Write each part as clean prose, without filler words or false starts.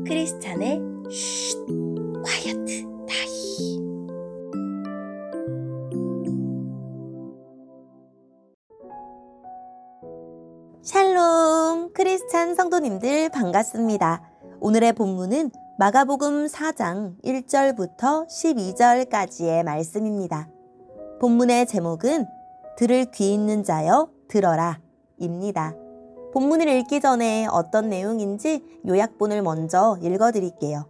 크리스찬의 쉿, quiet 타임. 샬롬, 크리스찬 성도님들 반갑습니다. 오늘의 본문은 마가복음 4장 1절부터 12절까지의 말씀입니다. 본문의 제목은 들을 귀 있는 자여 들어라 입니다. 본문을 읽기 전에 어떤 내용인지 요약본을 먼저 읽어드릴게요.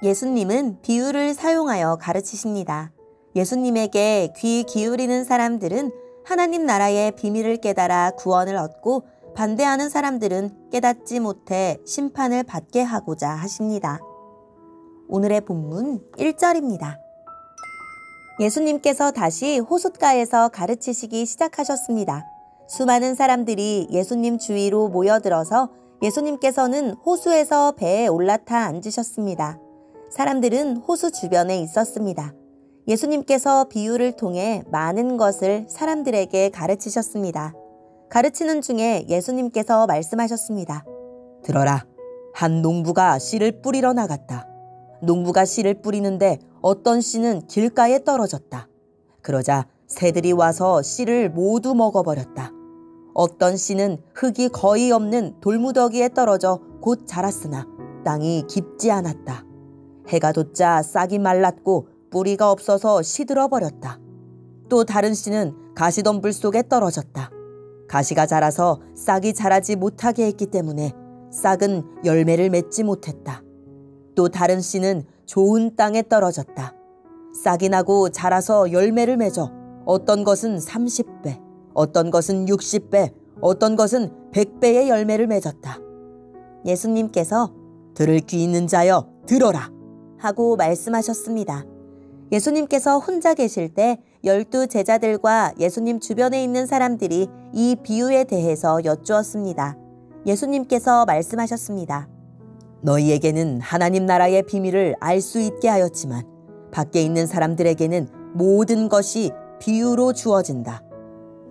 예수님은 비유를 사용하여 가르치십니다. 예수님에게 귀 기울이는 사람들은 하나님 나라의 비밀을 깨달아 구원을 얻고 반대하는 사람들은 깨닫지 못해 심판을 받게 하고자 하십니다. 오늘의 본문 1절입니다. 예수님께서 다시 호숫가에서 가르치시기 시작하셨습니다. 수많은 사람들이 예수님 주위로 모여들어서 예수님께서는 호수에서 배에 올라타 앉으셨습니다. 사람들은 호수 주변에 있었습니다. 예수님께서 비유를 통해 많은 것을 사람들에게 가르치셨습니다. 가르치는 중에 예수님께서 말씀하셨습니다. 들어라. 한 농부가 씨를 뿌리러 나갔다. 농부가 씨를 뿌리는데 어떤 씨는 길가에 떨어졌다. 그러자 새들이 와서 씨를 모두 먹어버렸다. 어떤 씨는 흙이 거의 없는 돌무더기에 떨어져 곧 자랐으나 땅이 깊지 않았다. 해가 돋자 싹이 말랐고 뿌리가 없어서 시들어버렸다. 또 다른 씨는 가시덤불 속에 떨어졌다. 가시가 자라서 싹이 자라지 못하게 했기 때문에 싹은 열매를 맺지 못했다. 또 다른 씨는 좋은 땅에 떨어졌다. 싹이 나고 자라서 열매를 맺어 어떤 것은 30배, 어떤 것은 60배, 어떤 것은 100배의 열매를 맺었다. 예수님께서 들을 귀 있는 자여 들어라 하고 말씀하셨습니다. 예수님께서 혼자 계실 때 12 제자들과 예수님 주변에 있는 사람들이 이 비유에 대해서 여쭈었습니다. 예수님께서 말씀하셨습니다. 너희에게는 하나님 나라의 비밀을 알 수 있게 하였지만 밖에 있는 사람들에게는 모든 것이 비유로 주어진다.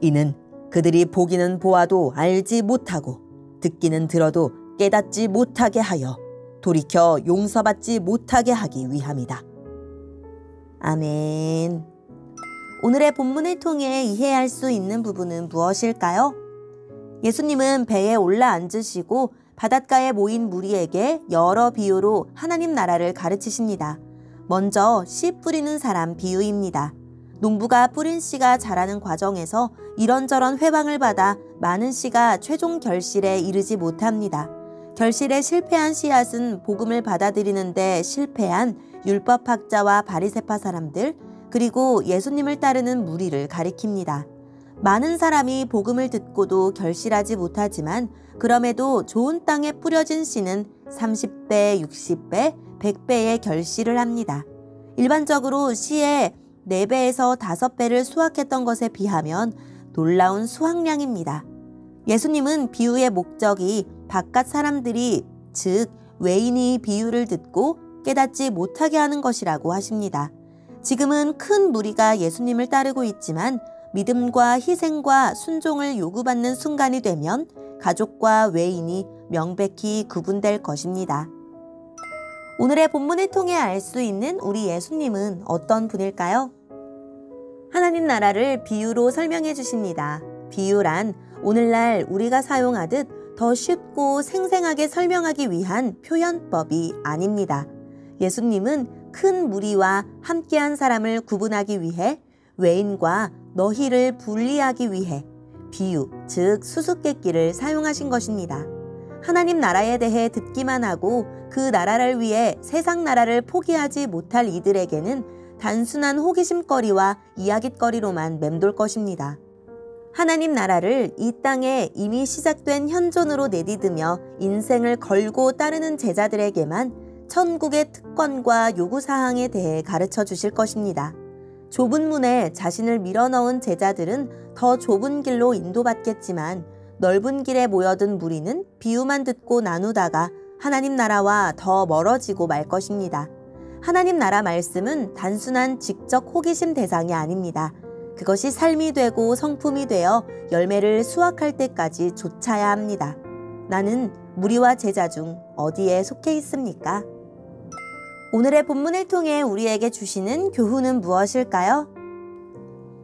이는 그들이 보기는 보아도 알지 못하고 듣기는 들어도 깨닫지 못하게 하여 돌이켜 용서받지 못하게 하기 위함이다. 아멘. 오늘의 본문을 통해 이해할 수 있는 부분은 무엇일까요? 예수님은 배에 올라 앉으시고 바닷가에 모인 무리에게 여러 비유로 하나님 나라를 가르치십니다. 먼저 씨 뿌리는 사람 비유입니다. 농부가 뿌린 씨가 자라는 과정에서 이런저런 회방을 받아 많은 씨가 최종 결실에 이르지 못합니다. 결실에 실패한 씨앗은 복음을 받아들이는데 실패한 율법학자와 바리새파 사람들, 그리고 예수님을 따르는 무리를 가리킵니다. 많은 사람이 복음을 듣고도 결실하지 못하지만 그럼에도 좋은 땅에 뿌려진 씨는 30배, 60배, 100배의 결실을 합니다. 일반적으로 씨의 4배에서 5배를 수확했던 것에 비하면 놀라운 수확량입니다. 예수님은 비유의 목적이 바깥 사람들이, 즉 외인이 비유를 듣고 깨닫지 못하게 하는 것이라고 하십니다. 지금은 큰 무리가 예수님을 따르고 있지만 믿음과 희생과 순종을 요구받는 순간이 되면 가족과 외인이 명백히 구분될 것입니다. 오늘의 본문을 통해 알 수 있는 우리 예수님은 어떤 분일까요? 하나님 나라를 비유로 설명해 주십니다. 비유란 오늘날 우리가 사용하듯 더 쉽고 생생하게 설명하기 위한 표현법이 아닙니다. 예수님은 큰 무리와 함께한 사람을 구분하기 위해 외인과 너희를 분리하기 위해 비유, 즉 수수께끼를 사용하신 것입니다. 하나님 나라에 대해 듣기만 하고 그 나라를 위해 세상 나라를 포기하지 못할 이들에게는 단순한 호기심거리와 이야깃거리로만 맴돌 것입니다. 하나님 나라를 이 땅에 이미 시작된 현존으로 내디디며 인생을 걸고 따르는 제자들에게만 천국의 특권과 요구사항에 대해 가르쳐 주실 것입니다. 좁은 문에 자신을 밀어넣은 제자들은 더 좁은 길로 인도받겠지만 넓은 길에 모여든 무리는 비유만 듣고 나누다가 하나님 나라와 더 멀어지고 말 것입니다. 하나님 나라 말씀은 단순한 직접 호기심 대상이 아닙니다. 그것이 삶이 되고 성품이 되어 열매를 수확할 때까지 좇아야 합니다. 나는 무리와 제자 중 어디에 속해 있습니까? 오늘의 본문을 통해 우리에게 주시는 교훈은 무엇일까요?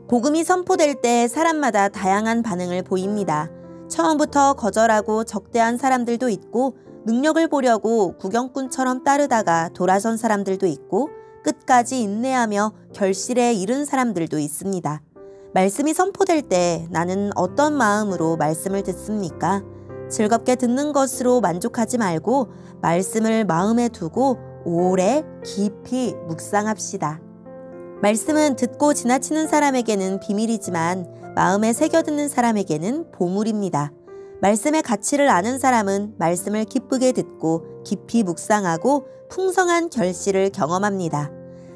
복음이 선포될 때 사람마다 다양한 반응을 보입니다. 처음부터 거절하고 적대한 사람들도 있고, 능력을 보려고 구경꾼처럼 따르다가 돌아선 사람들도 있고, 끝까지 인내하며 결실에 이른 사람들도 있습니다. 말씀이 선포될 때 나는 어떤 마음으로 말씀을 듣습니까? 즐겁게 듣는 것으로 만족하지 말고 말씀을 마음에 두고 오래 깊이 묵상합시다. 말씀은 듣고 지나치는 사람에게는 비밀이지만 마음에 새겨듣는 사람에게는 보물입니다. 말씀의 가치를 아는 사람은 말씀을 기쁘게 듣고 깊이 묵상하고 풍성한 결실을 경험합니다.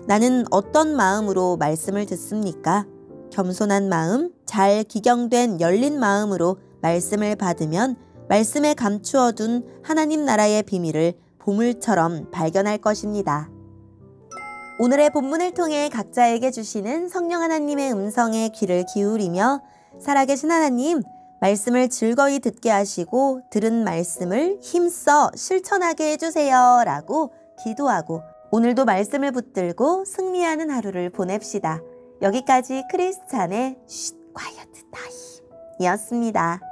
나는 어떤 마음으로 말씀을 듣습니까? 겸손한 마음, 잘 기경된 열린 마음으로 말씀을 받으면 말씀에 감추어둔 하나님 나라의 비밀을 보물처럼 발견할 것입니다. 오늘의 본문을 통해 각자에게 주시는 성령 하나님의 음성에 귀를 기울이며 살아계신 하나님, 말씀을 즐거이 듣게 하시고 들은 말씀을 힘써 실천하게 해주세요 라고 기도하고 오늘도 말씀을 붙들고 승리하는 하루를 보냅시다. 여기까지 크리스찬의 쉿 콰이어트 타임 이었습니다.